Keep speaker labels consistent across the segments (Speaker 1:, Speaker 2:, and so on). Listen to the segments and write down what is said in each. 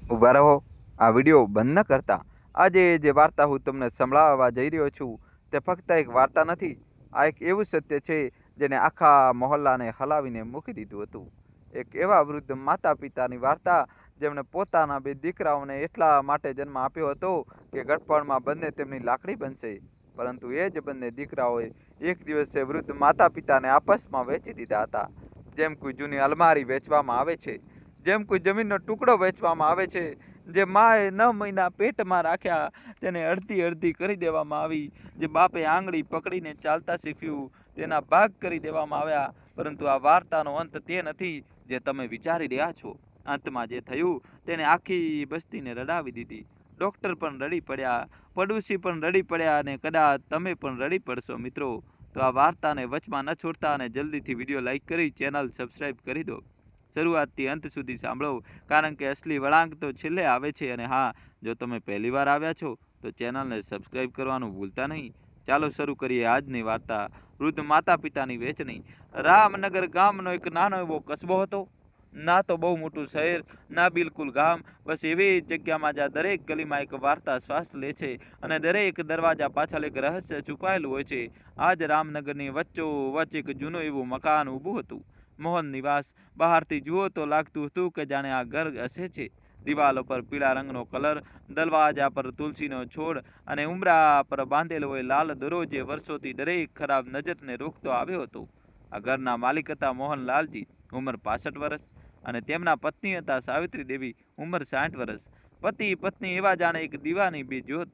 Speaker 1: ઊભા રહો, આ વિડીયો બંધ ન કરતા. આજે જે વાર્તા હું તમને સંભળાવવા જઈ રહ્યો છું તે ફક્ત એક વાર્તા નથી. આ એક એવું સત્ય છે જેને આખા મહોલ્લાને હલાવીને મૂકી દીધું હતું. એક એવા વૃદ્ધ માતા પિતાની વાર્તા જેમણે પોતાના બે દીકરાઓને એટલા માટે જન્મ આપ્યો હતો કે ગડપણમાં બંને તેમની લાકડી બનશે. પરંતુ એ જ બંને દીકરાઓએ એક દિવસે વૃદ્ધ માતા પિતાને આપસમાં વેચી દીધા હતા. જેમ કોઈ જૂની અલમારી વેચવામાં આવે છે, જેમ કોઈ જમીનનો ટુકડો વેચવામાં આવે છે, જે માએ 9 મહિના પેટમાં રાખ્યા તેને અડધી અડધી કરી દેવામાં આવી, જે બાપે આંગળી પકડીને ચાલતા શીખ્યું તેના ભાગ કરી દેવામાં આવ્યા. પરંતુ આ વાર્તાનો અંત તે નથી જે તમે વિચારી રહ્યા છો. અંતમાં જે થયું તેને આખી બસ્તીને રડાવી દીધી. ડૉક્ટર પણ રડી પડ્યા, પડોશી પણ રડી પડ્યા અને કદાચ તમે પણ રડી પડશો મિત્રો. તો આ વાર્તાને વચમાં ન છોડતા અને જલ્દીથી વિડીયો લાઈક કરી ચેનલ સબસ્ક્રાઈબ કરી દો. શરૂઆતથી અંત સુધી સાંભળો, કારણ કે અસલી વળાંક તો છેલ્લે આવે છે. અને હા, જો તમે પહેલીવાર આવ્યા છો તો ચેનલને સબસ્ક્રાઈબ કરવાનું ભૂલતા નહીં. ચાલો શરૂ કરીએ આજની વાર્તા, વૃદ્ધ માતા પિતાની વહેંચણી. રામનગર ગામનો એક નાનો એવો કસ્બો હતો. ના તો બહુ મોટું શહેર, ના બિલકુલ ગામ. બસ એવી જગ્યામાં જ્યાં દરેક ગલીમાં એક વાર્તા શ્વાસ લે છે અને દરેક દરવાજા પાછળ એક રહસ્ય છુપાયેલું હોય છે. આજ રામનગરની વચ્ચોવચ્ચ એક જૂનું એવું મકાન ઊભું હતું. મોહન નિવાસ. બહારથી જુઓ તો લાગતું હતું કે જાણે આ ઘર હસે છે. દિવાલો પર પીળા રંગનો કલર, દરવાજા પર તુલસીનો છોડ અને ઉંબરા પર બાંધેલો હોય લાલ દોરો જે વર્ષોથી દરેક ખરાબ નજરને રોકતો આવ્યો હતો. આ ઘરના માલિક હતા મોહનલાલજી, ઉંમર 65 વર્ષ, અને તેમના પત્ની હતા સાવિત્રી દેવી, ઉંમર 60 વર્ષ. પતિ પત્ની એવા જાણે એક દીવાની બે જ્યોત,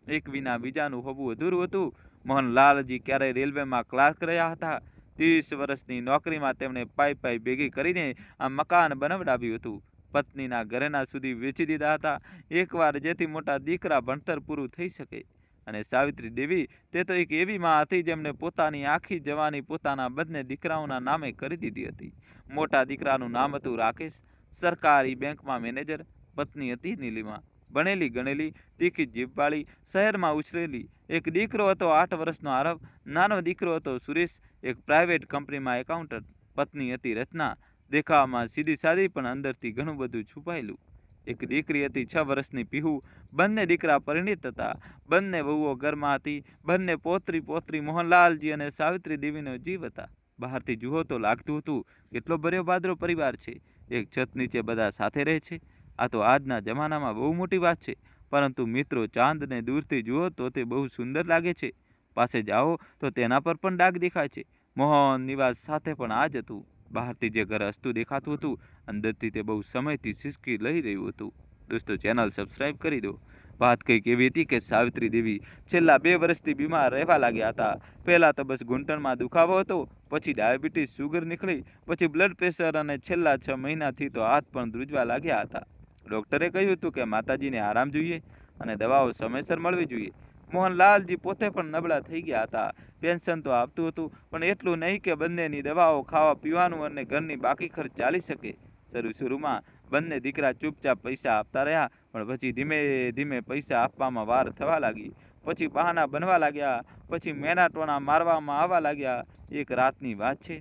Speaker 1: એક વિના બીજાનું હોવું અધૂરું હતું. મોહનલાલજી ક્યારેય રેલવેમાં ક્લાર્ક રહ્યા હતા. 30 વર્ષની નોકરીમાં તેમણે પાઈ ભેગી કરીને આ મકાન બનાવડાવ્યું હતું. પત્નીના ઘરેણા સુધી વેચી દીધા હતા, એકવાર જેથી મોટા દીકરા ભણતર પૂરું થઈ શકે. અને સાવિત્રી દેવી, તે તો એક એવી માં હતી જેમણે પોતાની આખી જવાની પોતાના બંને દીકરાઓના નામે કરી દીધી હતી. મોટા દીકરાનું નામ હતું રાકેશ, સરકારી બેંકમાં મેનેજર. પત્ની હતી નીલિમા, ભણેલી ગણેલી, તીખી જીભવાળી, શહેરમાં ઉછરેલી. એક દીકરો હતો 8 વર્ષનો આરવ, નાનો દીકરો હતો સુરેશ, એક પ્રાઇવેટ કંપનીમાં એકાઉન્ટન્ટ. પત્ની હતી રચના, દેખાવમાં સીધી સાદી પણ અંદરથી ઘણું બધું છુપાયેલું. એક દીકરી હતી 6 વર્ષની પીહુ. બંને દીકરા પરિણીત હતા, બંને વહુઓ ઘરમાં હતી. બંને પોતરી મોહનલાલજી અને સાવિત્રી દેવીનો જીવ હતા. બહારથી જુઓ તો લાગતું હતું કેટલો ભર્યો બાદરો પરિવાર છે, એક છત નીચે બધા સાથે રહે છે. આ તો આજના જમાનામાં બહુ મોટી વાત છે. પરંતુ મિત્રો, ચાંદને દૂરથી જુઓ તો તે બહુ સુંદર લાગે છે, પાસે જાઓ તો તેના પર પણ ડાઘ દેખાય છે. મોહન નિવાસ સાથે પણ આ જ હતું. બહારથી જે ઘર હસતું દેખાતું હતું, અંદરથી તે બહુ સમયથી સિસકી લઈ રહ્યું હતું. દોસ્તો, ચેનલ સબસ્ક્રાઈબ કરી દો. વાત કંઈક એવી હતી કે સાવિત્રી દેવી છેલ્લા 2 વર્ષથી બીમાર રહેવા લાગ્યા હતા. પહેલાં તો બસ ઘૂંટણમાં દુખાવો હતો, પછી ડાયાબિટીસ, સુગર નીકળી, પછી બ્લડ પ્રેશર અને છેલ્લા 6 મહિનાથી તો હાથ પણ ધ્રુજવા લાગ્યા હતા. ડૉક્ટરે કહ્યું હતું કે માતાજીને આરામ જોઈએ અને દવાઓ સમયસર મળવી જોઈએ. મોહનલાલજી પોતે પણ નબળા થઈ ગયા હતા. પેન્શન તો આવતું હતું, પણ એટલું નહીં કે બંનેની દવાઓ, ખાવા પીવાનું અને ઘરની બાકી ખર્ચ ચાલી શકે. શરૂમાં બંને દીકરા ચૂપચાપ પૈસા આપતા રહ્યા, પણ પછી ધીમે ધીમે પૈસા આપવામાં વાર થવા લાગી. પછી બહાના બનવા લાગ્યા, પછી મેનાટોણા મારવામાં આવવા લાગ્યા. એક રાતની વાત છે,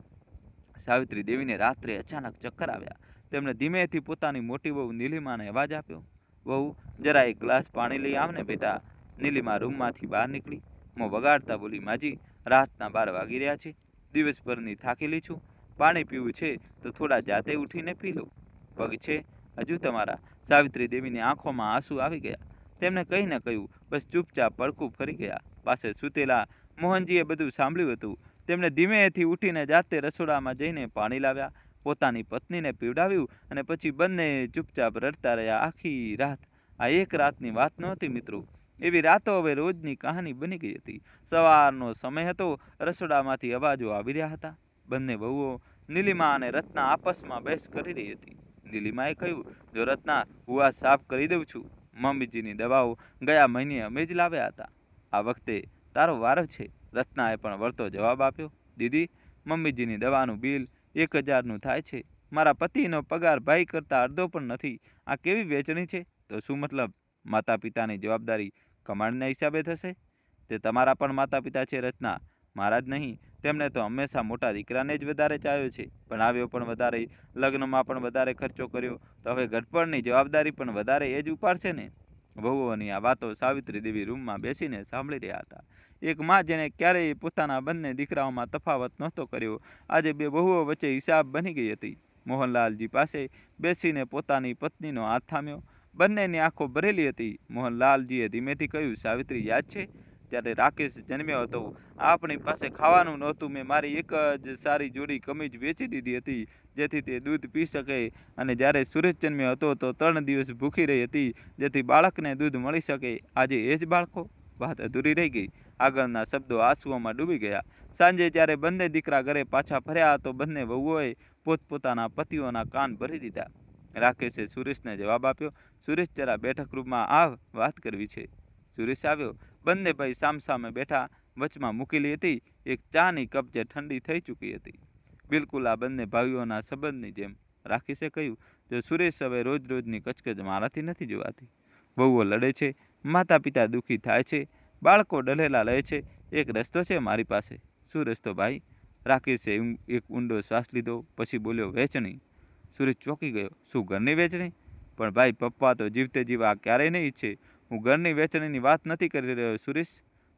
Speaker 1: સાવિત્રી દેવીને રાત્રે અચાનક ચક્કર આવ્યા. તેમણે ધીમેથી પોતાની મોટી વહુ નીલિમાને અવાજ આપ્યો, "વહુ, જરા એક ગ્લાસ પાણી લઈ આવને બેટા." નીલિમા રૂમમાંથી બહાર નીકળી, મોં વગાડતા બોલી, "માજી, રાતના 12 વાગી રહ્યા છે. દિવસભરની થાકેલી છું. પાણી પીવું છે તો થોડા જાતે ઉઠીને પી લો." "પગ છે હજુ તમારા?" સાવિત્રી દેવીની આંખોમાં આંસુ આવી ગયા. તેમણે કંઈ ન કહ્યું, બસ ચૂપચાપ પડખું ફરી ગયા. પાસે સૂતેલા મોહનજીએ બધું સાંભળ્યું હતું. તેમણે ધીમેથી ઉઠીને જાતે રસોડામાં જઈને પાણી લાવ્યા, પોતાની પત્નીને પીવડાવ્યું અને પછી બંને ચૂપચાપ રડતા રહ્યા આખી રાત. આ એક રાતની વાત નહોતી મિત્રો, એવી રાતો હવે રોજની કહાની બની ગઈ હતી. સવારનો સમય હતો, રસોડામાંથી અવાજો આવી રહ્યા હતા. બંને વહુઓ નીલિમા અને રત્ના આપસમાં બહેસ કરી રહી હતી. નીલિમાએ કહ્યું, "જો રત્ના, હું આ સાફ કરી દઉં છું. મમ્મીજીની દવાઓ ગયા મહિને અમે જ લાવ્યા હતા. આ વખતે તારો વારો છે." રત્નાએ પણ વળતો જવાબ આપ્યો, "દીદી, મમ્મીજીની દવાનું બિલ 1000નું થાય છે. મારા પતિનો પગાર ભાઈ કરતાં અડધો પણ નથી. આ કેવી વેચણી છે?" "તો શું મતલબ? માતા પિતાની જવાબદારી કમાણીના હિસાબે થશે? તે તમારા પણ માતા પિતા છે રચના, મારા જ નહીં. તેમને તો હંમેશા મોટા દીકરાને જ વધારે ચાહ્યો છે, ભણાવ્યો પણ વધારે, લગ્નમાં પણ વધારે ખર્ચો કર્યો, તો હવે ઘડપણની જવાબદારી પણ વધારે એ જ ઉપાડશે ને? વહુઓની આ વાતો સાવિત્રી દેવી રૂમમાં બેસીને સાંભળી રહ્યા હતા. એક માં જેણે ક્યારેય પોતાના બંને દીકરાઓમાં તફાવત નહોતો કર્યો, આજે બે વહુઓ વચ્ચે હિસાબ બની ગઈ હતી. મોહનલાલજી પાસે બેસીને પોતાની પત્નીનો હાથ થામ્યો. બંનેની આંખો ભરેલી હતી. મોહનલાલજીએ ધીમેથી કહ્યું, સાવિત્રી, યાદ છે જ્યારે રાકેશ જન્મ્યો હતો, આપણી પાસે ખાવાનું નહોતું, મેં મારી એક જ સારી જોડી કમીજ વેચી દીધી હતી જેથી તે દૂધ પી શકે, અને જ્યારે સુરેશ જન્મ્યો હતો તો 3 દિવસ ભૂખી રહી હતી જેથી બાળકને દૂધ મળી શકે. આજે એ જ બાળકો? વાત અધૂરી રહી ગઈ. આગળના શબ્દો આંસુઓમાં ડૂબી ગયા. સાંજે જ્યારે બંને દીકરા ઘરે પાછા ફર્યા તો બંને વહુઓએ પોતપોતાના પતિઓના કાન ભરી દીધા. રાકેશે સુરેશને જવાબ આપ્યો, સુરેશ, જરા બેઠક રૂમમાં આવ, વાત કરવી છે. સુરેશ આવ્યો. બંને ભાઈ સામસામે બેઠા. વચમાં મૂકેલી હતી એક ચાની કપ જે ઠંડી થઈ ચૂકી હતી. બિલકુલ આ બંને ભાઈઓના સંબંધની જેમ. રાકેશે કહ્યું, જો સુરેશ, હવે રોજ રોજની કચકચ મારાથી નથી જોવાતી. વહુઓ લડે છે, માતા પિતા દુઃખી થાય છે, બાળકો ડલેલા રહે છે. એક રસ્તો છે મારી પાસે. શું રસ્તો ભાઈ? રાકેશે એક ઊંડો શ્વાસ લીધો, પછી બોલ્યો, વેચણી. સુરેશ ચોંકી ગયો. શું, ઘરની વેચણી? પણ ભાઈ, પપ્પા તો જીવતે જીવા ક્યારેય નહીં ઈચ્છે. હું ઘરની વેચણીની વાત નથી કરી રહ્યો સુરેશ.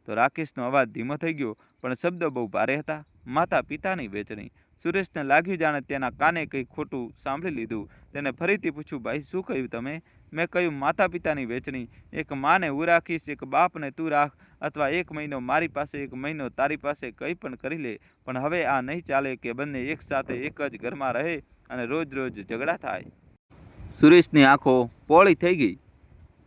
Speaker 1: તો રાકેશનો અવાજ ધીમો થઈ ગયો, પણ શબ્દો બહુ ભારે હતા. માતા પિતાની વેચણી. સુરેશને લાગ્યું જાણે તેના કાને કંઈ ખોટું સાંભળી લીધું. તેને ફરીથી પૂછ્યું, ભાઈ, શું કહ્યું તમે? મેં કહ્યું માતા પિતાની વેચણી. એક માને હું રાખીશ, એક બાપને તું રાખ, અથવા 1 મહિનો મારી પાસે, 1 મહિનો તારી પાસે, કંઈ પણ કરી લે. પણ હવે આ નહીં ચાલે કે બંને એક સાથે એક જ ઘરમાં રહે અને રોજ રોજ ઝઘડા થાય. સુરેશની આંખો પોળી થઈ ગઈ.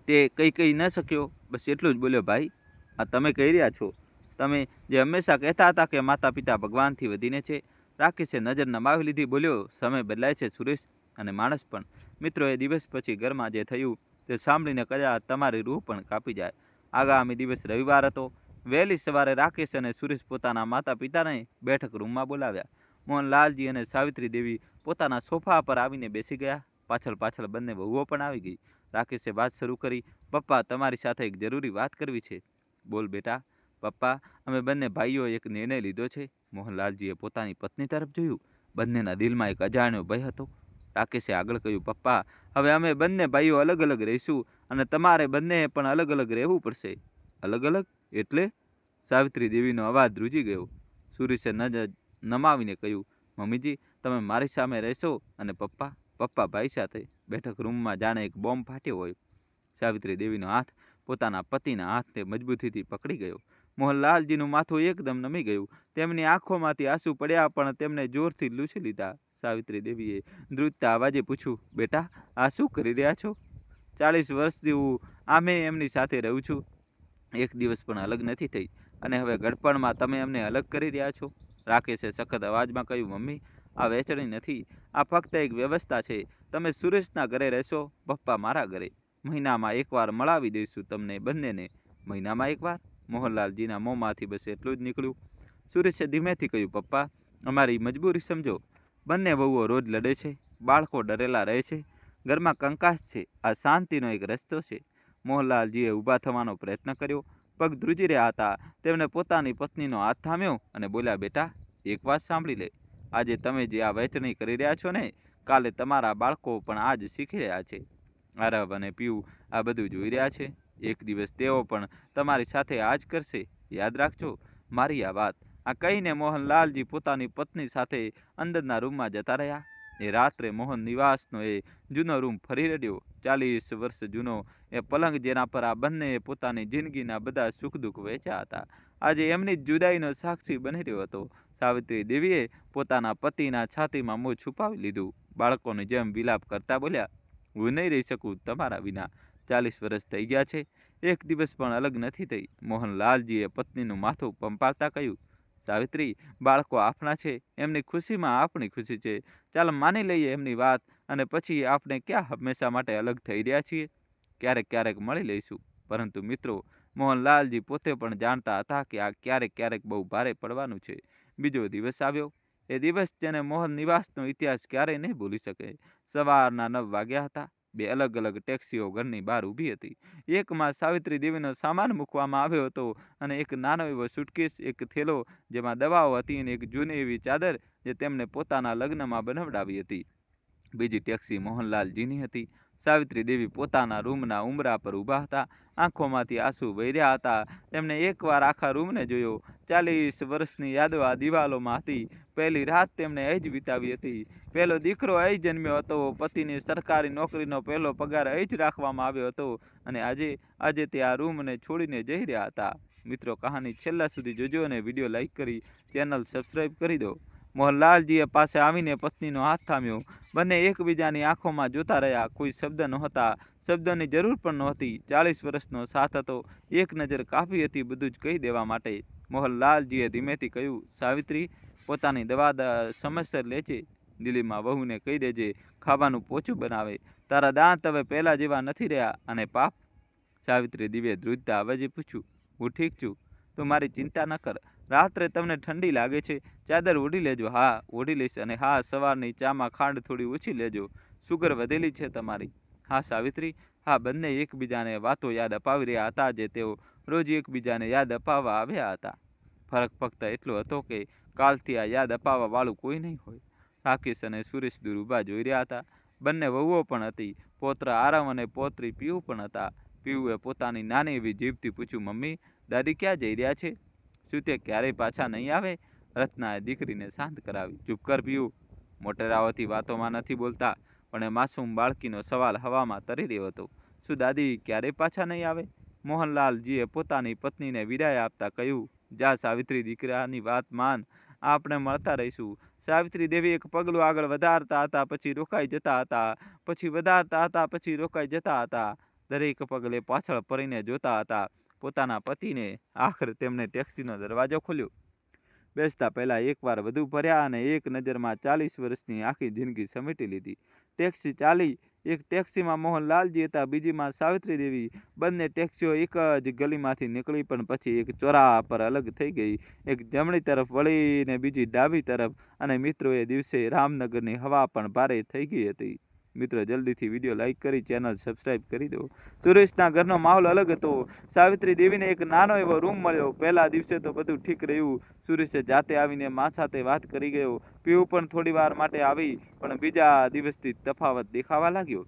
Speaker 1: તે કંઈ કહી ન શક્યો. બસ એટલું જ બોલ્યો, ભાઈ, આ તમે કહી રહ્યા છો, તમે જે હંમેશા કહેતા હતા કે માતા પિતા ભગવાનથી વધીને છે. રાકેશે નજર નમાવી લીધી. બોલ્યો, સમય બદલાય છે સુરેશ, અને માણસ પણ. મિત્રો, એ દિવસ પછી ઘરમાં જે થયું તે સાંભળીને કદાચ તમારી રૂહ પણ કાપી જાય. આગામી દિવસ રવિવાર હતો. વહેલી સવારે રાકેશ અને સુરેશ પોતાના માતા પિતાને બેઠક રૂમમાં બોલાવ્યા. મોહનલાલજી અને સાવિત્રી દેવી પોતાના સોફા પર આવીને બેસી ગયા. પાછળ પાછળ બંને વહુઓ પણ આવી ગઈ. રાકેશે વાત શરૂ કરી, પપ્પા, તમારી સાથે એક જરૂરી વાત કરવી છે. બોલ બેટા. પપ્પા, અમે બંને ભાઈઓએ એક નિર્ણય લીધો છે. મોહનલાલજીએ પોતાની પત્ની તરફ જોયું. બંનેના દિલમાં એક અજાણ્યો ભય હતો. રાકેશે આગળ કહ્યું, પપ્પા, હવે અમે બંને ભાઈઓ અલગ અલગ રહીશું, અને તમારે બંનેએ પણ અલગ અલગ રહેવું પડશે. અલગ અલગ એટલે? સાવિત્રી દેવીનો અવાજ ધ્રુજી ગયો. સુરેશે નજર નમાવીને કહ્યું, મમ્મીજી, તમે મારી સામે રહેશો, અને પપ્પા ભાઈ સાથે. બેઠક રૂમમાં જાણે એક બોમ્બ ફાટ્યો હોય. સાવિત્રી દેવીનો હાથ પોતાના પતિના હાથને મજબૂતીથી પકડી ગયો. મોહનલાલજીનું માથું એકદમ નમી ગયું. તેમની આંખોમાંથી આંસુ પડ્યા, પણ તેમને જોરથી લૂછી લીધા. સાવિત્રી દેવીએ ધ્રુજતા અવાજે પૂછ્યું, બેટા, આ શું કરી રહ્યા છો? 40 વર્ષથી હું આમે એમની સાથે રહું છું, એક દિવસ પણ અલગ નથી થઈ, અને હવે ગડપણમાં તમે અમને અલગ કરી રહ્યા છો. રાકેશે સખત અવાજમાં કહ્યું, મમ્મી, આ વેચણી નથી, આ ફક્ત એક વ્યવસ્થા છે. તમે સુરેશના ઘરે રહેશો, પપ્પા મારા ઘરે. મહિનામાં એકવાર મળાવી દઈશું તમને બંનેને. મહિનામાં એકવાર? મોહનલાલજીના મોંમાંથી બસ એટલું જ નીકળ્યું. સુરેશે ધીમેથી કહ્યું, પપ્પા, અમારી મજબૂરી સમજો. બંને વહુઓ રોજ લડે છે, બાળકો ડરેલા રહે છે, ઘરમાં કંકાસ છે. આ શાંતિનો એક રસ્તો છે. મોહનલાલજીએ ઊભા થવાનો પ્રયત્ન કર્યો. પગ ધ્રુજી રહ્યા હતા. તેમણે પોતાની પત્નીનો હાથ થામ્યો અને બોલ્યા, બેટા, એક વાત સાંભળી લે. આજે તમે જે આ વહેંચણી કરી રહ્યા છો ને, કાલે તમારા બાળકો પણ આ જ શીખી રહ્યા છે. આરવ અને પીયુ આ બધું જોઈ રહ્યા છે. એક દિવસ તેઓ પણ તમારી સાથે આ જ કરશે. યાદ રાખજો મારી આ વાત. આ કહીને મોહનલાલજી પોતાની પત્ની સાથે અંદરના રૂમમાં જતા રહ્યા. એ રાત્રે મોહન નિવાસનો એ જૂનો રૂમ ફરી રડ્યો. 40 વર્ષ જૂનો એ પલંગ, જેના પર આ બંનેએ પોતાની જિંદગીના બધા સુખ દુઃખ વહેંચ્યા હતા, આજે એમની જ જુદાઈનો સાક્ષી બની રહ્યો હતો. સાવિત્રી દેવીએ પોતાના પતિના છાતીમાં મોં છુપાવી લીધું. બાળકોની જેમ વિલાપ કરતા બોલ્યા, હું નહીં રહી શકું તમારા વિના. 40 વર્ષ થઈ ગયા છે, એક દિવસ પણ અલગ નથી થઈ. મોહનલાલજીએ પત્નીનું માથું પંપાળતા કહ્યું, સાવિત્રી, બાળકો આપણા છે, એમની ખુશીમાં આપણી ખુશી છે. ચાલ માની લઈએ એમની વાત, અને પછી આપણે ક્યાં હંમેશા માટે અલગ થઈ રહ્યા છીએ? ક્યારેક ક્યારેક મળી લઈશું. પરંતુ મિત્રો, મોહનલાલજી પોતે પણ જાણતા હતા કે આ ક્યારેક ક્યારેક બહુ ભારે પડવાનું છે. બીજો દિવસ આવ્યો. એ દિવસ જેને મોહન નિવાસનો ઇતિહાસ ક્યારેય નહીં ભૂલી શકે. સવારના 9 વાગ્યા હતા. બે અલગ અલગ ટેક્સીઓ ઘરની બહાર ઊભી હતી. એકમાં સાવિત્રી દેવીનો સામાન મૂકવામાં આવ્યો હતો અને એક નાનો એવો સુટકેસ, એક થેલો જેમાં દવાઓ હતી અને એક જૂની એવી ચાદર જે તેમણે પોતાના લગ્નમાં બનાવડાવી હતી. બીજી ટેક્સી મોહનલાલજીની હતી. સાવિત્રી દેવી પોતાના રૂમના ઉંબરા પર ઊભા હતા. આંખોમાંથી આંસુ વહી રહ્યા હતા. તેમણે એકવાર આખા રૂમને જોયો. 40 વર્ષની યાદો આ દિવાલોમાં હતી. પહેલી રાત તેમણે અહીં જ વિતાવી હતી. પહેલો દીકરો અહીં જન્મ્યો હતો. પતિની સરકારી નોકરીનો પહેલો પગાર અહીં જ રાખવામાં આવ્યો હતો અને આજે તે આ રૂમને છોડીને જઈ રહ્યા હતા. મિત્રો, કહાની છેલ્લા સુધી જોજો અને વિડીયો લાઈક કરી ચેનલ સબસ્ક્રાઈબ કરી દો. મોહનલાલજીએ પાસે આવીને પત્નીનો હાથ થામ્યો. બંને એકબીજાની આંખોમાં જોતા રહ્યા. કોઈ શબ્દ નહોતા. શબ્દોની જરૂર પણ નહોતી. 40 વર્ષનો સાથ હતો. એક નજર કાફી હતી બધું જ કહી દેવા માટે. મોહનલાલજીએ ધીમેથી કહ્યું, સાવિત્રી, પોતાની દવા સમયસર લેજે. દિલ્હીમાં વહુને કહી દેજે ખાવાનું પોચું બનાવે. તારા દાંત હવે પહેલા જેવા નથી રહ્યા. અને પાપ? સાવિત્રી દેવીએ ધ્રુજતા અવાજે પૂછ્યું. હું ઠીક છું, તું મારી ચિંતા ન કર. રાત્રે તમને ઠંડી લાગે છે, ચાદર ઓઢી લેજો. હા, ઓઢી લઈશ. અને હા, સવારની ચામાં ખાંડ થોડી ઓછી લેજો. સુગર વધેલી છે તમારી. હા સાવિત્રી. હા, બંને એકબીજાને વાતો યાદ અપાવી રહ્યા હતા જે તેઓ રોજ એકબીજાને યાદ અપાવવા આવ્યા હતા. ફરક ફક્ત એટલો હતો કે કાલથી આ યાદ અપાવવા વાળું કોઈ નહીં હોય. રાકેશ અને સુરેશ દૂર ઊભા જોઈ રહ્યા હતા. બંને વહુઓ પણ હતી. પૌત્ર આરવ અને પૌત્રી પીયુ પણ હતા. પીયુએ પોતાની નાની એવી જીભથી પૂછ્યું, મમ્મી, દાદી ક્યાં જઈ રહ્યા છે? શું તે ક્યારેય પાછા નહીં આવે? રત્નાએ દીકરીને શાંત કરાવી. ચૂપ કર પીયુ, મોટેરાઓથી વાતોમાં નથી બોલતા. પણ એ માસૂમ બાળકીનો સવાલ હવામાં તરી રહ્યો હતો. શું દાદી ક્યારેય પાછા નહીં આવે? મોહનલાલજીએ પોતાની પત્નીને વિદાય આપતા કહ્યું, જા સાવિત્રી, દીકરાની વાત માન. આપણે મળતા રહીશું. સાવિત્રી દેવી એક પગલું આગળ વધારતા હતા, પછી રોકાઈ જતા હતા, પછી વધારતા હતા, પછી રોકાઈ જતા હતા. દરેક પગલે પાછળ ફરીને જોતા હતા પોતાના પતિને. આખરે તેમણે ટેક્સીનો દરવાજો ખોલ્યો. બેસતા પહેલા એકવાર વધુ ભર્યા અને એક નજરમાં 40 વર્ષની આખી જિંદગી સમેટી લીધી. ટેક્સી ચાલી. એક ટેક્સીમાં મોહનલાલજી હતા, બીજીમાં સાવિત્રી દેવી. બંને ટેક્સીઓ એક જ ગલીમાંથી નીકળી પણ પછી એક ચોરાહા પર અલગ થઈ ગઈ. એક જમણી તરફ વળીને બીજી ડાબી તરફ. અને મિત્રો, એ દિવસે રામનગરની હવા પણ ભારે થઈ ગઈ હતી. મિત્રો, જલ્દીથી વિડીયો લાઈક કરી ચેનલ સબસ્ક્રાઈબ કરી દો. સુરેશના ઘરનો માહોલ અલગ હતો. સાવિત્રી દેવીને એક નાનો એવો રૂમ મળ્યો. પહેલા દિવસે તો બધું ઠીક રહ્યું. સુરેશે જાતે આવીને મા સાથે વાત કરી ગયો. પીયુ પણ થોડી વાર માટે આવી, પણ બીજા દિવસથી તફાવત દેખાવા લાગ્યો.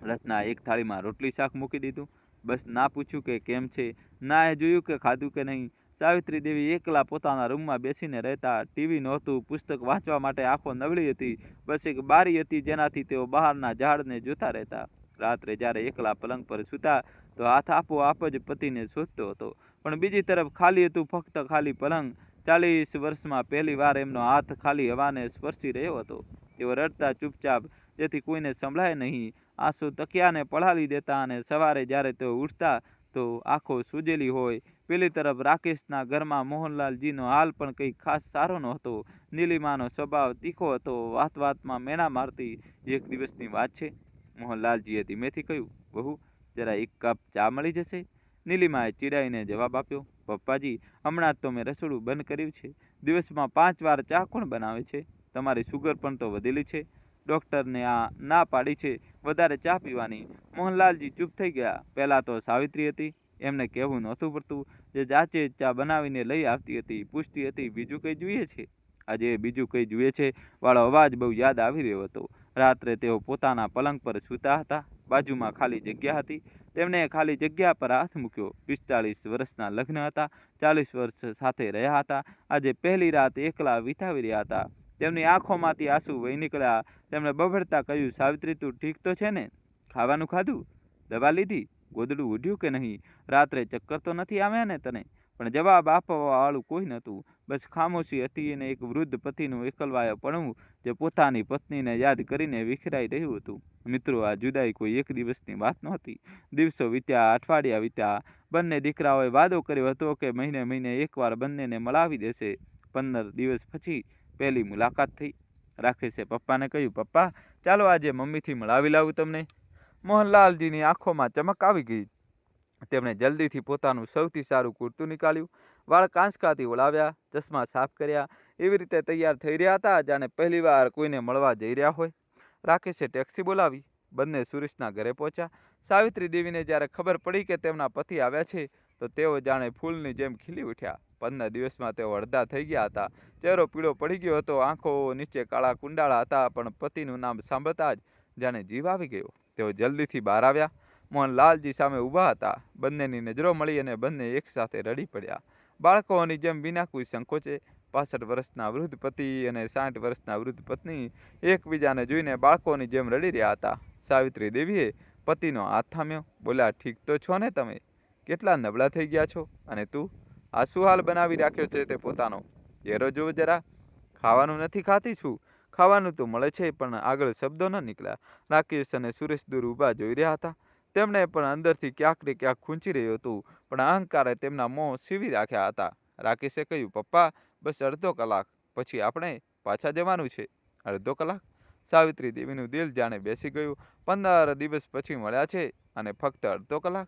Speaker 1: રત્ના એક થાળીમાં રોટલી શાક મૂકી દીધું. બસ ના પૂછ્યું કે કેમ છે, ના એ જોયું કે ખાધું કે નહીં. સાવિત્રી દેવી એકલા પોતાના રૂમમાં બેસીને રહેતા. ટીવી નહોતું. પુસ્તક વાંચવા માટે આંખો નવળી હતી. બસ એક બારી હતી જેનાથી તેઓ બહારના ઝાડને જોતા રહેતા. રાત્રે જ્યારે એકલા પલંગ પર સૂતા તો હાથ આપોઆપ જ પતિને શોધતો હતો. પણ બીજી તરફ ખાલી હતું, ફક્ત ખાલી પલંગ. 40 વર્ષમાં પહેલી વાર એમનો હાથ ખાલી હવાને સ્પર્શી રહ્યો હતો. તેઓ રડતા ચૂપચાપ, જેથી કોઈને સંભળાય નહીં. આંસુ તકિયાને પલાળી દેતા અને સવારે જ્યારે તેઓ ઉઠતા તો આંખો સૂજેલી હોય. પેલી તરફ રાકેશના ઘરમાં મોહનલાલજીનો હાલ પણ કંઈ ખાસ સારો નહોતો. નીલિમાનો સ્વભાવ તીખો હતો. વાત વાતમાં મેણા મારતી. એક દિવસની વાત છે. મોહનલાલજીએ ધીમેથી કહ્યું, બહુ, જરા એક કપ ચા મળી જશે? નીલિમાએ ચીડાઈને જવાબ આપ્યો, પપ્પાજી, હમણાં જ તો મેં રસોડું બંધ કર્યું છે. દિવસમાં 5 વાર ચા કોણ બનાવે છે? તમારી સુગર પણ તો વધેલી છે. ડૉક્ટરને આ ના પાડી છે વધારે ચા પીવાની. મોહનલાલજી ચૂપ થઈ ગયા. પહેલાં તો સાવિત્રી હતી. એમને કહેવું નહોતું પડતું. જે જાચે ચા બનાવીને લઈ આવતી હતી. પૂછતી હતી, બીજું કંઈ જોઈએ છે? આજે બીજું કંઈ જોઈએ છે વાળો અવાજ બહુ યાદ આવી રહ્યો હતો. રાત્રે તેઓ પોતાના પલંગ પર સૂતા હતા. બાજુમાં ખાલી જગ્યા હતી. તેમણે ખાલી જગ્યા પર હાથ મૂક્યો. 45 વર્ષના લગ્ન હતા. 40 વર્ષ સાથે રહ્યા હતા. આજે પહેલી રાત એકલા વિતાવી રહ્યા હતા. તેમની આંખોમાંથી આંસુ વહી નીકળ્યા. તેમણે બબડતા કહ્યું, સાવિત્રી, તું ઠીક તો છે ને? ખાવાનું ખાધું? દવા લીધી? ગોદડું ઉઢ્યું કે નહીં? રાત્રે ચક્કર તો નથી આવ્યા ને તને? પણ જવાબ આપવા વાળું કોઈ નહોતું. બસ ખામોશી હતી અને એક વૃદ્ધ પતિનું એકલવાયોપણું જે પોતાની પત્નીને યાદ કરીને વિખરાઈ રહ્યું હતું. મિત્રો, આ જુદાઈ કોઈ એક દિવસની વાત નહોતી. દિવસો વીત્યા, અઠવાડિયા વીત્યા. બંને દીકરાઓએ વાદો કર્યો હતો કે મહિને મહિને એકવાર બંનેને મળાવી દેશે. 15 દિવસ પછી પહેલી મુલાકાત થઈ. રાકેશે પપ્પાને કહ્યું, પપ્પા, ચાલો આજે મમ્મીથી મળાવી લાવું તમને. મોહનલાલજીની આંખોમાં ચમક આવી ગઈ. તેમણે જલ્દીથી પોતાનું સૌથી સારું કુર્તું નીકાળ્યું. વાળ કાંચકાથી ઓળાવ્યા. ચશ્મા સાફ કર્યા. એવી રીતે તૈયાર થઈ રહ્યા હતા જાણે પહેલીવાર કોઈને મળવા જઈ રહ્યા હોય. રાકેશે ટેક્સી બોલાવી. બંને સુરેશના ઘરે પહોંચ્યા. સાવિત્રી દેવીને જ્યારે ખબર પડી કે તેમના પતિ આવ્યા છે તો તેઓ જાણે ફૂલની જેમ ખીલી ઉઠ્યા. 15 દિવસમાં તેઓ અડધા થઈ ગયા હતા. ચહેરો પીળો પડી ગયો હતો, આંખો નીચે કાળા કુંડાળા હતા, પણ પતિનું નામ સાંભળતા જ જાણે જીવ આવી ગયો. તેઓ જલ્દીથી બહાર આવ્યા. મોહનલાલજી સામે ઊભા હતા. બંનેની નજરો મળી અને બંને એકસાથે રડી પડ્યા. બાળકોની જેમ વિના કોઈ સંકોચે 65 વર્ષના વૃદ્ધ પતિ અને 60 વર્ષના વૃદ્ધ પત્ની એકબીજાને જોઈને બાળકોની જેમ રડી રહ્યા હતા. સાવિત્રી દેવીએ પતિનો હાથ થામ્યો. બોલ્યા, ઠીક તો છો ને તમે? કેટલા નબળા થઈ ગયા છો? અને તું આ શું હાલ બનાવી રાખ્યો છે તે પોતાનો? ચહેરો જુઓ જરા. ખાવાનું નથી ખાતી છું? ખાવાનું તો મળે છે, પણ આગળ શબ્દો ન નીકળ્યા. રાકેશ અને સુરેશ દૂર ઊભા જોઈ રહ્યા હતા. તેમને પણ અંદરથી ક્યાંક ને ક્યાંક ખૂંચી રહ્યું હતું, પણ અહંકારે તેમના મોં સીવી રાખ્યા હતા. રાકેશે કહ્યું, પપ્પા, બસ અડધો કલાક પછી આપણે પાછા જવાનું છે. અડધો કલાક? સાવિત્રી દેવીનું દિલ જાણે બેસી ગયું. 15 દિવસ પછી મળ્યા છે અને ફક્ત અડધો કલાક?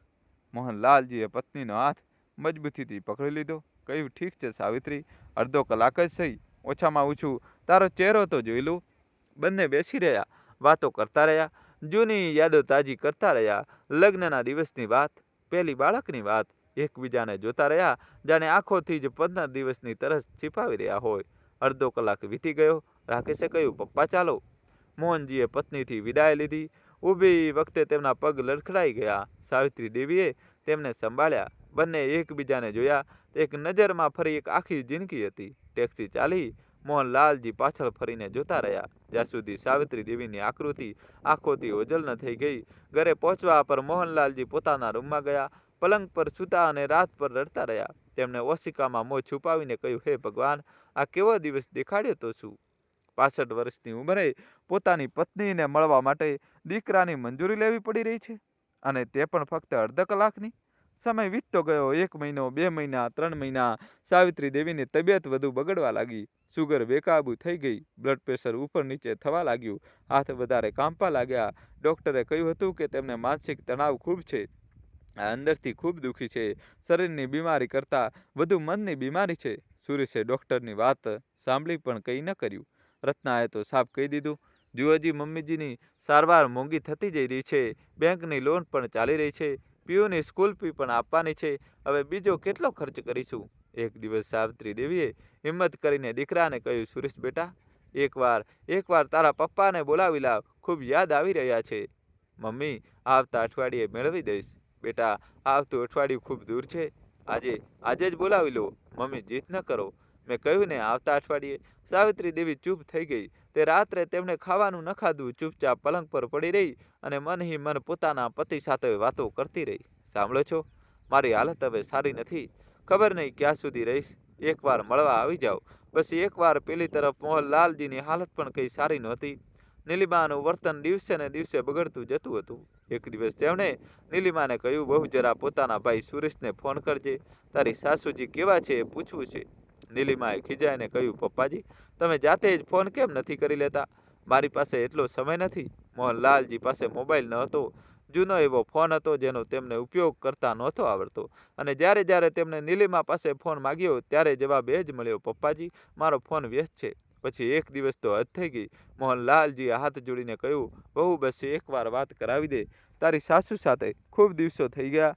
Speaker 1: મોહનલાલજીએ પત્નીનો હાથ મજબૂતીથી પકડી લીધો. કહ્યું, ઠીક છે સાવિત્રી, અડધો કલાક જ સહી. ઓછામાં ઓછું તારો ચહેરો તો જોઈ લઉં. બંને બેસી રહ્યા, વાતો કરતા રહ્યા, જૂની યાદો તાજી કરતા રહ્યા. લગ્નના દિવસની વાત, પહેલી બાળકની વાત. એકબીજાને જોતા રહ્યા, જાણે આંખોથી જ 15 દિવસની તરસ छिपाવી રહ્યા હોય. અડધો કલાક વીતી ગયો. રાકેશે કહ્યું, પપ્પા ચાલો. મોહનજીએ પત્નીથી વિદાય લીધી. ઊભી વખતે તેમના પગ લડખડાઈ ગયા. સાવિત્રી દેવીએ તેમને સંભાળ્યા. બંને એકબીજાને જોયા. એક નજરમાં ફરી એક આખી જિંદગી હતી. ટેક્સી ચાલી. મોહનલાલજી પાછળ ફરીને જોતા રહ્યા, જ્યાં સુધી સાવિત્રી દેવીની આકૃતિ આંખોથી ઓજલ ન થઈ ગઈ. ઘરે પહોંચવા પર મોહનલાલજી પોતાના રૂમમાં ગયા. પલંગ પર સૂતા અને રાત પર રડતા રહ્યા. તેમણે ઓશિકામાં મોં છુપાવીને કહ્યું, હે ભગવાન, આ કેવો દિવસ દેખાડ્યો તો છું. 65 વર્ષની ઉંમરે પોતાની પત્નીને મળવા માટે દીકરાની મંજૂરી લેવી પડી રહી છે, અને તે પણ ફક્ત અડધા કલાકની. સમય વીતતો ગયો. 1 મહિનો, 2 મહિના, 3 મહિના. સાવિત્રી દેવીની તબિયત વધુ બગડવા લાગી. સુગર બેકાબૂ થઈ ગઈ. બ્લડ પ્રેશર ઉપર નીચે થવા લાગ્યું. હાથ વધારે કાંપવા લાગ્યા. ડૉક્ટરે કહ્યું હતું કે તેમને માનસિક તણાવ ખૂબ છે. અંદરથી ખૂબ દુઃખી છે. શરીરની બીમારી કરતાં વધુ મનની બીમારી છે. સુરેશે ડૉક્ટરની વાત સાંભળી પણ કંઈ ન કર્યું. રત્નાએ તો સાફ કહી દીધું, જુઓજી, મમ્મીજીની સારવાર મોંઘી થતી જઈ રહી છે. બેંકની લોન પણ ચાલી રહી છે. પીયુની સ્કૂલ ફી પણ આપવાની છે. હવે બીજો કેટલો ખર્ચ કરીશું? એક દિવસ સાવિત્રી દેવીએ હિંમત કરીને દીકરાને કહ્યું, સુરેશ બેટા, એકવાર તારા પપ્પાને બોલાવી લાવ. ખૂબ યાદ આવી રહ્યા છે. મમ્મી, આવતા અઠવાડિયે મેળવી દઈશ. બેટા, આવતું અઠવાડિયું ખૂબ દૂર છે. આજે જ બોલાવી લો. મમ્મી, જીદ ન કરો. મેં કહ્યું ને, આવતા અઠવાડિયે. સાવિત્રી દેવી ચૂપ થઈ ગઈ. તે રાત્રે તેમણે ખાવાનું ન ખાધું. ચૂપચાપ પલંગ પર પડી રહી અને મન હી મન પોતાના પતિ સાથે વાતો કરતી રહી. સાંભળો છો, મારી હાલત હવે સારી નથી. ખબર નહીં ક્યાં સુધી રહીશ. એકવાર મળવા આવી જાઓ. પછી એકવાર. પેલી તરફ મોહનલાલજીની હાલત પણ કંઈ સારી નહોતી. નીલિમાનું વર્તન દિવસે ને દિવસે બગડતું જતું હતું. એક દિવસ તેમણે નીલિમાને કહ્યું, બહુ જરા પોતાના ભાઈ સુરેશને ફોન કરજે. તારી સાસુજી કેવા છે એ પૂછવું છે. નીલિમાએ ખીજાઈને કહ્યું, પપ્પાજી, તમે જાતે જ ફોન કેમ નથી કરી લેતા? મારી પાસે એટલો સમય નથી. મોહનલાલજી પાસે મોબાઈલ ન હતો. જૂનો એવો ફોન હતો જેનો તેમને ઉપયોગ કરતા નહોતો આવડતો, અને જ્યારે તેમણે નીલિમા પાસે ફોન માગ્યો ત્યારે જવાબ એ જ મળ્યો, પપ્પાજી, મારો ફોન વ્યસ્ત છે. પછી એક દિવસ તો હદ થઈ ગઈ. મોહનલાલજીએ હાથ જોડીને કહ્યું, બહુ, બસ એકવાર વાત કરાવી દે. તારી સાસુ સાથે ખૂબ દિવસો થઈ ગયા.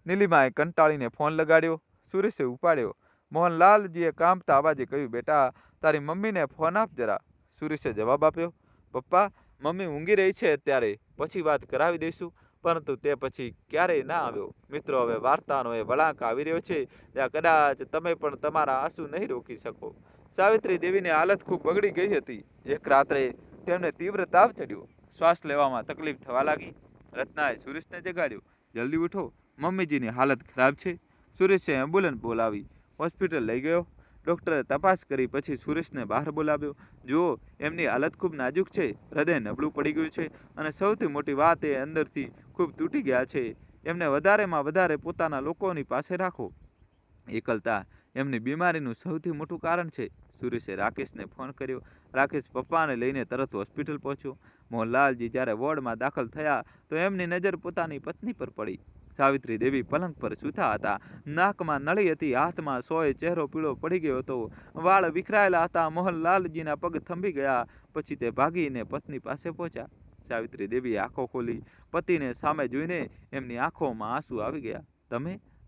Speaker 1: નીલિમાએ કંટાળીને ફોન લગાડ્યો. સુરેશે ઉપાડ્યો. મોહનલાલજીએ કાંપતા અવાજે કહ્યું, બેટા, તારી મમ્મીને ફોન આપ જરા. સુરેશે જવાબ આપ્યો, પપ્પા, મમ્મી ઊંઘી રહી છે અત્યારે, પછી વાત કરાવી દઈશું. પરંતુ તે પછી ક્યારેય ના આવ્યો. મિત્રો, હવે વાર્તાનો એ વળાંક આવી રહ્યો છે જ્યાં કદાચ તમે પણ તમારા આંસુ નહીં રોકી શકો. સાવિત્રી દેવીની હાલત ખૂબ બગડી ગઈ હતી. એક રાત્રે તેમને તીવ્ર તાવ ચડ્યો. શ્વાસ લેવામાં તકલીફ થવા લાગી. રત્નાએ સુરેશને જગાડ્યો. જલ્દી ઉઠો, મમ્મીજીની હાલત ખરાબ છે. સુરેશે એમ્બ્યુલન્સ બોલાવી હોસ્પિટલ લઈ ગયો. ડૉક્ટરે તપાસ કરી પછી સુરેશને બહાર બોલાવ્યો. જુઓ, એમની હાલત ખૂબ નાજુક છે. હૃદય નબળું પડી ગયું છે, અને સૌથી મોટી વાત એ અંદરથી ખૂબ તૂટી ગયા છે. એમને વધારેમાં વધારે પોતાના લોકોની પાસે રાખો. એકલતા એમની બીમારીનું સૌથી મોટું કારણ છે. સુરેશે રાકેશને ફોન કર્યો. રાકેશ પપ્પાને લઈને તરત હોસ્પિટલ પહોંચ્યો. મોહનલાલજી જ્યારે વોર્ડમાં દાખલ થયા તો એમની નજર પોતાની પત્ની પર પડી. સાવિત્રી દેવી પલંગ પર સૂતા હતા. નાકમાં નળી હતી. હાથમાં સોય. ચહેરો પીળો પડી ગયો હતો. વાળ વિખરાયેલા હતા. મોહનલાલજીના પગ થંભી ગયા. પછી તે ભાગીને પત્ની પાસે પહોંચ્યા. સાવિત્રી દેવીએ આંખો ખોલી. પતિને સામે જોઈને એમની આંખોમાં આંસુ આવી ગયા.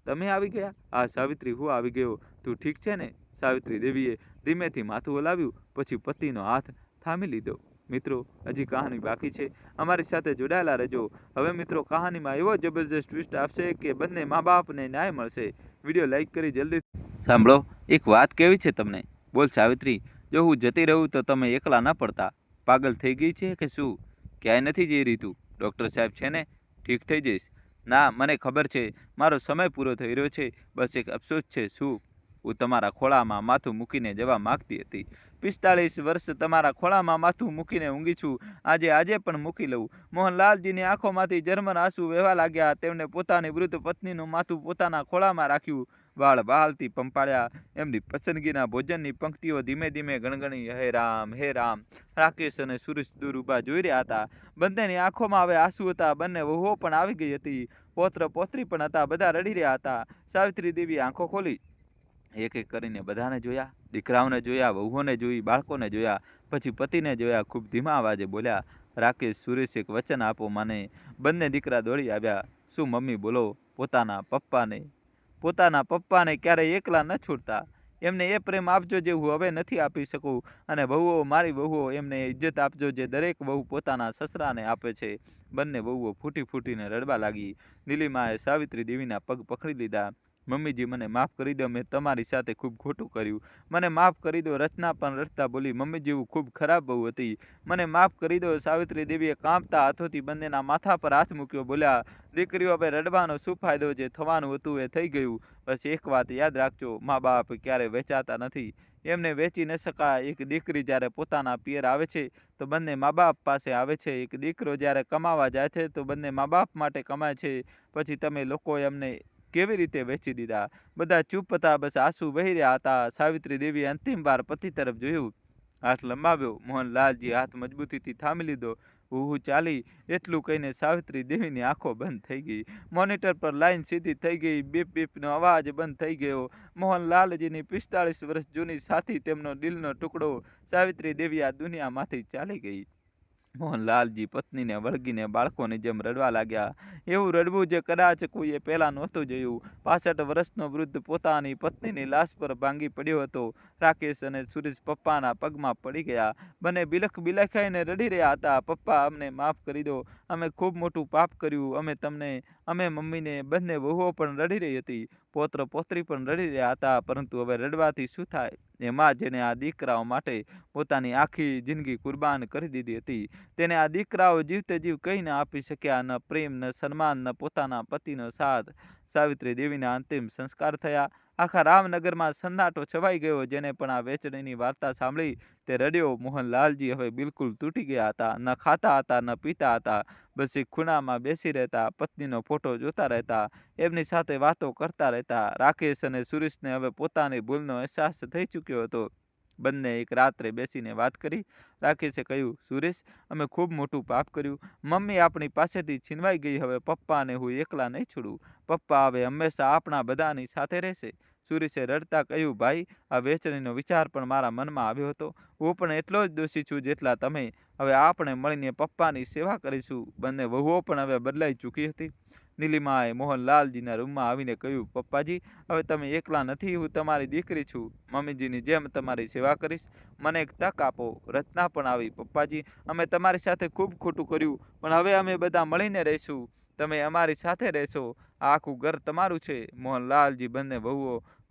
Speaker 1: તમે આવી ગયા? હા સાવિત્રી, હું આવી ગયો. તું ઠીક છે ને? સાવિત્રી દેવીએ ધીમેથી માથું હલાવ્યું, પછી પતિનો હાથ થામી લીધો. મિત્રો, હજી કહાની બાકી છે, અમારી સાથે જોડાયેલા રહેજો. હવે મિત્રો, કહાનીમાં એવો જબરજસ્ત ટ્વિસ્ટ આપશે કે બંને મા બાપને ન્યાય મળશે. વિડીયો લાઈક કરી જલ્દી સાંભળો. એક વાત કેવી છે તમને? બોલ સાવિત્રી, જો હું જતી રહું તો તમે એકલા ન પડતા. પાગલ થઈ ગઈ છે કે શું? ક્યાંય નથી જઈ રહી તું? ડૉક્ટર સાહેબ છે ને? ઠીક થઈ જઈશ. ના, મને ખબર છે મારો સમય પૂરો થઈ રહ્યો છે. બસ એક અફસોસ છે. શું? હું તમારા ખોળામાં માથું મૂકીને જવા માગતી હતી. 45 વર્ષ તમારા ખોળામાં માથું મૂકીને ઊંઘી છું. આજે પણ મૂકી લઉં. મોહનલાલજીની આંખોમાંથી ઝરમર આંસુ વહેવા લાગ્યા. તેમણે પોતાની વૃદ્ધ પત્નીનું માથું પોતાના ખોળામાં રાખ્યું. વાળ બહાલથી પંપાળ્યા. એમની પસંદગીના ભોજનની પંક્તિઓ ધીમે ધીમે ગણગણી. હે રામ, હે રામ. રાકેશ અને સુરેશ દૂર ઊભા જોઈ રહ્યા હતા. બંનેની આંખોમાં હવે આંસુ હતા. બંને વહુઓ પણ આવી ગઈ હતી. પૌત્ર પૌત્રી પણ હતા. બધા રડી રહ્યા હતા. સાવિત્રી દેવી આંખો ખોલી. એક એક કરીને બધાને જોયા. દીકરાઓને જોયા, વહુઓને જોઈ, બાળકોને જોયા, પછી પતિને જોયા. ખૂબ ધીમા અવાજે બોલ્યા, રાકેશ, સુરેશ, એક વચન આપો મને. બંને દીકરા દોડી આવ્યા. શું મમ્મી? બોલો. પોતાના પપ્પાને ક્યારેય એકલા ન છોડતા. એમને એ પ્રેમ આપજો જે હું હવે નથી આપી શકું. અને વહુઓ, મારી વહુઓ, એમને ઇજ્જત આપજો જે દરેક વહુ પોતાના સસરાને આપે છે. બંને વહુઓ ફૂટી ફૂટીને રડવા લાગી. નીલિમાએ સાવિત્રી દેવીના પગ પકડી લીધા. મમ્મીજી, મને માફ કરી દો. મેં તમારી સાથે ખૂબ ખોટું કર્યું. મને માફ કરી દો. રચના પણ રડતા બોલી, મમ્મીજી, હું ખૂબ ખરાબ બહુ હતી. મને માફ કરી દો. સાવિત્રી દેવીએ કાંપતા હાથોથી બંનેના માથા પર હાથ મૂક્યો. બોલ્યા, દીકરીઓ, હવે રડવાનો શું ફાયદો? જે થવાનું હતું એ થઈ ગયું. બસ એક વાત યાદ રાખજો, મા બાપ ક્યારે વેચાતા નથી. એમને વેચી ન શકાય. એક દીકરી જ્યારે પોતાના પિયર આવે છે તો બંને મા બાપ પાસે આવે છે. એક દીકરો જ્યારે કમાવા જાય છે તો બંને મા બાપ માટે કમાય છે. પછી તમે લોકો એમને કેવી રીતે વેચી દીધા? બધા ચૂપ હતા. બસ આંસુ વહી રહ્યા હતા. સાવિત્રી દેવીએ અંતિમ વાર પતિ તરફ જોયું, હાથ લંબાવ્યો. મોહનલાલજી હાથ મજબૂતીથી થામી લીધો. હું ચાલી, એટલું કહીને સાવિત્રી દેવીની આંખો બંધ થઈ ગઈ. મોનિટર પર લાઈન સીધી થઈ ગઈ. બીપ બીપનો અવાજ બંધ થઈ ગયો. મોહનલાલજીની 45 વર્ષ જૂની સાથી, તેમનો દિલનો ટુકડો. સાવિત્રી દેવી આ દુનિયામાંથી ચાલી ગઈ. મોહનલાલજી પત્નીને વળગીને બાળકોની જેમ રડવા લાગ્યા. એવું રડવું જે કદાચ કોઈએ પહેલાં નહોતું જોયું. 65 વર્ષનો વૃદ્ધ પોતાની પત્નીની લાશ પર ભાંગી પડ્યો હતો. રાકેશ અને સુરેશ પપ્પાના પગમાં પડી ગયા. બંને બિલખાઈને રડી રહ્યા હતા. પપ્પા, અમને માફ કરી દો. અમે ખૂબ મોટું પાપ કર્યું. અમે મમ્મીને. બંને વહુઓ પણ રડી રહી હતી. પૌત્ર પૌત્રી પણ રડી રહ્યા હતા. પરંતુ હવે રડવાથી શું થાય? એ માં જેને આ દીકરાઓ માટે પોતાની આખી જિંદગી કુરબાન કરી દીધી હતી, તેને આ દીકરાઓ જીવતે જીવ કંઈ ન આપી શક્યા. ન પ્રેમ, ન સન્માન, ન પોતાના પતિનો સાથ. સાવિત્રી દેવીના અંતિમ સંસ્કાર થયા. આખા રામનગરમાં સન્નાટો છવાઈ ગયો. જેને પણ આ વેચણીની વાર્તા સાંભળી તે રડ્યો. મોહનલાલજી હવે બિલકુલ તૂટી ગયા હતા. ન ખાતા હતા, ન પીતા હતા. બસ એક ખૂણામાં બેસી રહેતા, પત્નીનો ફોટો જોતા રહેતા, એમની સાથે વાતો કરતા રહેતા. રાકેશ અને સુરેશને હવે પોતાની ભૂલનો અહેસાસ થઈ ચૂક્યો હતો. બંને એક રાત્રે બેસીને વાત કરી. રાકેશે કહ્યું, સુરેશ, અમે ખૂબ મોટું પાપ કર્યું. મમ્મી આપણી પાસેથી છીનવાઈ ગઈ. હવે પપ્પાને હું એકલા નહીં છોડું. પપ્પા હવે હંમેશા આપણા બધાની સાથે રહેશે. સુરેશે રડતા કહ્યું, ભાઈ, આ વેચણીનો વિચાર પણ મારા મનમાં આવ્યો હતો. હું પણ એટલો જ દોષી છું જેટલા તમે. હવે આપણે મળીને પપ્પાની સેવા કરીશું. બંને વહુઓ પણ હવે બદલાઈ ચૂકી હતી. નીલિમાએ મોહનલાલજીના રૂમમાં આવીને કહ્યું, પપ્પાજી, હવે તમે એકલા નથી. હું તમારી દીકરી છું. મમ્મીજીની જેમ તમારી સેવા કરીશ. મને એક તક આપો. રચના પણ આવી. પપ્પાજી, અમે તમારી સાથે ખૂબ ખોટું કર્યું, પણ હવે અમે બધા મળીને રહીશું. તમે અમારી સાથે રહેશો. આ આખું ઘર તમારું છે. મોહનલાલજી બંને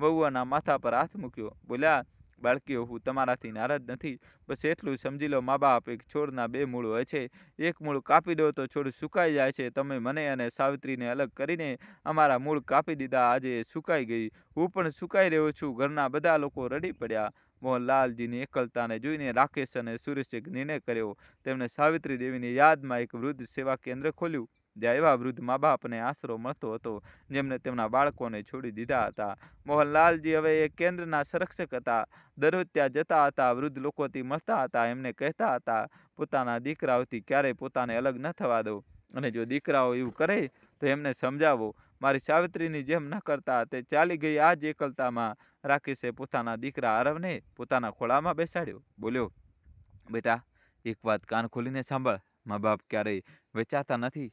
Speaker 1: વહુઓના માથા પર હાથ મૂક્યો. બોલ્યા, બાળકીઓ, હું તમારાથી નારાજ નથી. બસ એટલું સમજી લો, મા બાપ એક છોડના બે મૂળ હોય છે. એક મૂળ કાપી દો તો છોડ સુકાઈ જાય છે. તમે મને અને સાવિત્રીને અલગ કરીને અમારા મૂળ કાપી દીધા. આજે એ સુકાઈ ગઈ. હું પણ સુકાઈ રહ્યો છું. ઘરના બધા લોકો રડી પડ્યા. મોહનલાલજીની એકલતાને જોઈને રાકેશ અને સુરેશે એક નિર્ણય કર્યો. તેમણે સાવિત્રી દેવીની યાદમાં એક વૃદ્ધ સેવા કેન્દ્ર ખોલ્યું. જ્યાં એવા વૃદ્ધ મા બાપને આશરો મળતો હતો જેમને તેમના બાળકોને છોડી દીધા હતા. મોહનલાલજી હવે એ કેન્દ્રના સંરક્ષક હતા. દરરોજ ત્યાં જતા હતા. વૃદ્ધ લોકોથી મળતા હતા. એમને કહેતા હતા, પોતાના દીકરાઓથી ક્યારેય પોતાને અલગ ન થવા દો. અને જો દીકરાઓ એવું કરે તો એમને સમજાવો. મારી સાવિત્રીની જેમ ન કરતા. તે ચાલી ગઈ આ જ એકલતામાં. રાકેશે પોતાના દીકરા આરવને પોતાના ખોળામાં બેસાડ્યો. બોલ્યો, બેટા, એક વાત કાન ખોલીને સાંભળ. મા બાપ ક્યારેય વેચાતા નથી.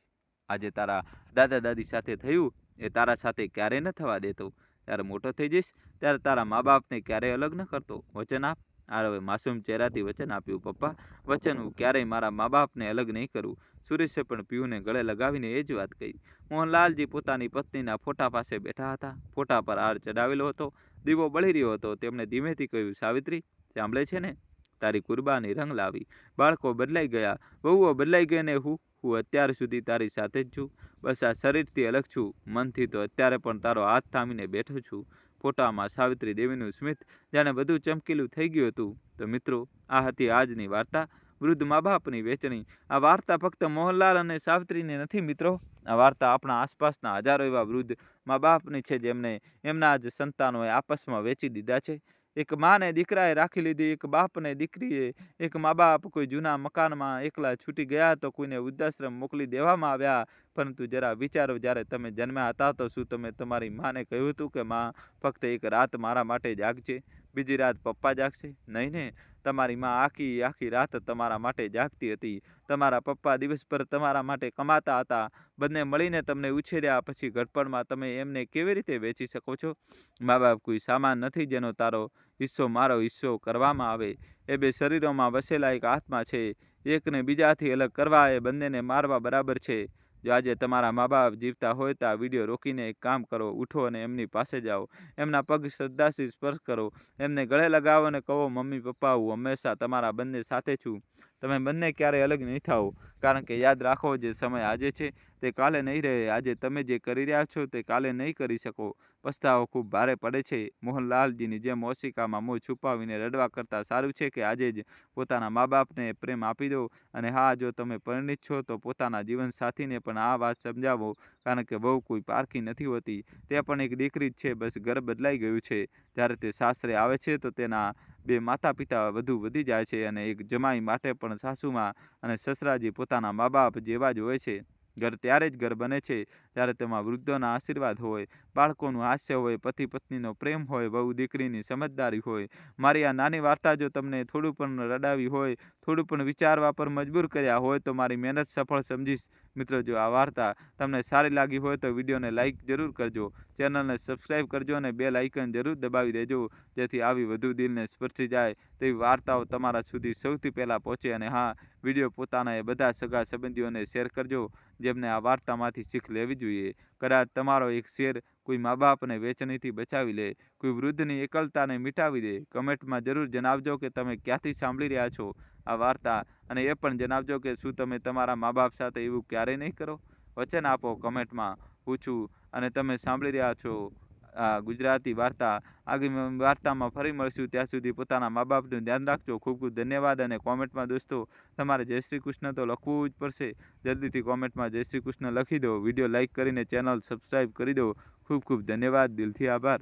Speaker 1: આજે તારા દાદા દાદી સાથે થયું એ તારા સાથે ક્યારેય ન થવા દેતો. ત્યારે મોટો થઈ જઈશ ત્યારે તારા મા બાપને ક્યારેય અલગ ન કરતો. વચન આપ. આરવે માસૂમ ચહેરાથી વચન આપ્યું. પપ્પા, વચન હું ક્યારેય મારા મા બાપને અલગ નહીં કરું. સુરેશે પણ પિયુને ગળે લગાવીને એ જ વાત કહી. મોહનલાલજી પોતાની પત્નીના ફોટા પાસે બેઠા હતા. ફોટા પર હાર ચડાવેલો હતો. દીવો બળી રહ્યો હતો. તેમણે ધીમેથી કહ્યું, સાવિત્રી, સાંભળે છે ને? તારી કુરબાની રંગ લાવી. બાળકો બદલાઈ ગયા, વહુઓ બદલાઈ ગઈ ને હું અત્યાર સુધી તારી સાથે જ છું. બસ આ શરીરથી અલગ છું, મનથી તો અત્યારે પણ તારો હાથ થામીને બેઠો છું. ફોટામાં સાવિત્રી દેવીનું સ્મિત જાણે બધું ચમકીલું થઈ ગયું હતું. તો મિત્રો, આ હતી આજની વાર્તા, વૃદ્ધ મા બાપની વેચણી. આ વાર્તા ફક્ત મોહનલાલ અને સાવિત્રીને નથી મિત્રો, આ વાર્તા આપણા આસપાસના હજારો એવા વૃદ્ધ મા બાપની છે જેમને એમના જ સંતાનોએ આપસમાં વેચી દીધા છે. એક માને દીકરાએ રાખી લીધી, એક બાપને દીકરીએ, એક મા બાપ કોઈ જૂના મકાનમાં એકલા છૂટી ગયા તો કોઈને વૃદ્ધાશ્રમ મોકલી દેવામાં આવ્યા. પરંતુ જરા વિચારો, જ્યારે તમે જન્મ્યા હતા તો શું તમે તમારી માને કહ્યું હતું કે માં, ફક્ત એક રાત મારા માટે જાગજે, બીજી રાત પપ્પા જાગશે? નહીં ને, તમારી માં આખી આખી રાત તમારા માટે જાગતી હતી. તમારા પપ્પા દિવસભર તમારા માટે કમાતા હતા. બંને મળીને તમને ઉછેર્યા. પછી ઘડપણમાં તમે એમને કેવી રીતે વેચી શકો છો? મા બાપ કોઈ સામાન નથી જેનો તારો હિસ્સો મારો હિસ્સો કરવામાં આવે. એ બે શરીરોમાં વસેલા એક આત્મા છે. એકને બીજાથી અલગ કરવા એ બંનેને મારવા બરાબર છે. જો આજે તમારા મા બાપ જીવતા હોય તો આ વિડીયો રોકીને એક કામ કરો, ઉઠો અને એમની પાસે જાઓ, એમના પગ શ્રદ્ધાથી સ્પર્શ કરો, એમને ગળે લગાવો અને કહો, મમ્મી પપ્પા, હું હંમેશા તમારા બંને સાથે છું. તમે બંને ક્યારેય અલગ નહીં થાઓ. કારણ કે યાદ રાખો, જે સમય આજે છે તે કાલે નહીં રહે. આજે તમે જે કરી રહ્યા છો તે કાલે નહીં કરી શકો. પસ્તાવો ખૂબ ભારે પડે છે. મોહનલાલજીની જેમ ઓશિકામાં મોં છુપાવીને રડવા કરતાં સારું છે કે આજે જ પોતાના મા બાપને પ્રેમ આપી દો. અને હા, જો તમે પરિણિત છો તો પોતાના જીવનસાથીને પણ આ વાત સમજાવો. કારણ કે બહુ કોઈ પારખી નથી હોતી, તે પણ એક દીકરી જ છે. બસ ઘર બદલાઈ ગયું છે. જ્યારે તે સાસરે આવે છે તો તેના બે માતા પિતા વધુ વધી જાય છે. અને એક જમાઈ માટે પણ સાસુમાં અને સસરાજી પોતાના મા બાપ જેવા જ હોય છે. ઘર ત્યારે જ ઘર બને છે જ્યારે તેમાં વૃદ્ધોના આશીર્વાદ હોય, બાળકોનું હાસ્ય હોય, પતિ પત્નીનો પ્રેમ હોય, વહુ દીકરીની સમજદારી હોય. મારી આ નાની વાર્તા જો તમને થોડું પણ રડાવી હોય, થોડું પણ વિચારવા પર મજબૂર કર્યા હોય તો મારી મહેનત સફળ સમજીશ. મિત્રો, જો આ વાર્તા તમને સારી લાગી હોય તો વિડીયોને લાઇક જરૂર કરજો, ચેનલને સબસ્ક્રાઈબ કરજો અને બેલ આઇકન જરૂર દબાવી દેજો, જેથી આવી વધુ દિલને સ્પર્શી જાય તેવી વાર્તાઓ તમારા સુધી સૌથી પહેલાં પહોંચે. અને હા, વિડીયો પોતાના એ બધા સગા સંબંધીઓને શેર કરજો જેમને આ વાર્તામાંથી શીખ લેવી જોઈએ. કદાચ તમારો એક શેર કોઈ મા બાપને વેચણીથી બચાવી લે, કોઈ વૃદ્ધની એકલતાને મિટાવી દે. કમેન્ટમાં જરૂર જણાવજો કે તમે ક્યાંથી સાંભળી રહ્યા છો આ વાર્તા, અને એ પણ જણાવજો કે શું તમે તમારા મા બાપ સાથે એવું ક્યારેય નહીં કરો. વચન આપો, કમેન્ટમાં પૂછું. અને તમે સાંભળી રહ્યા છો આ ગુજરાતી વાર્તા. આગામી વાર્તામાં ફરી મળશું. ત્યાં સુધી પોતાના મા બાપનું ધ્યાન રાખજો. ખૂબ ખૂબ ધન્યવાદ. અને કોમેન્ટમાં દોસ્તો, તમારે જય શ્રી કૃષ્ણ તો લખવું જ પડશે. જલ્દીથી કોમેન્ટમાં જય શ્રી કૃષ્ણ લખી દો. વિડીયો લાઇક કરીને ચેનલ સબસ્ક્રાઈબ કરી દો. ખૂબ ખૂબ ધન્યવાદ. દિલથી આભાર.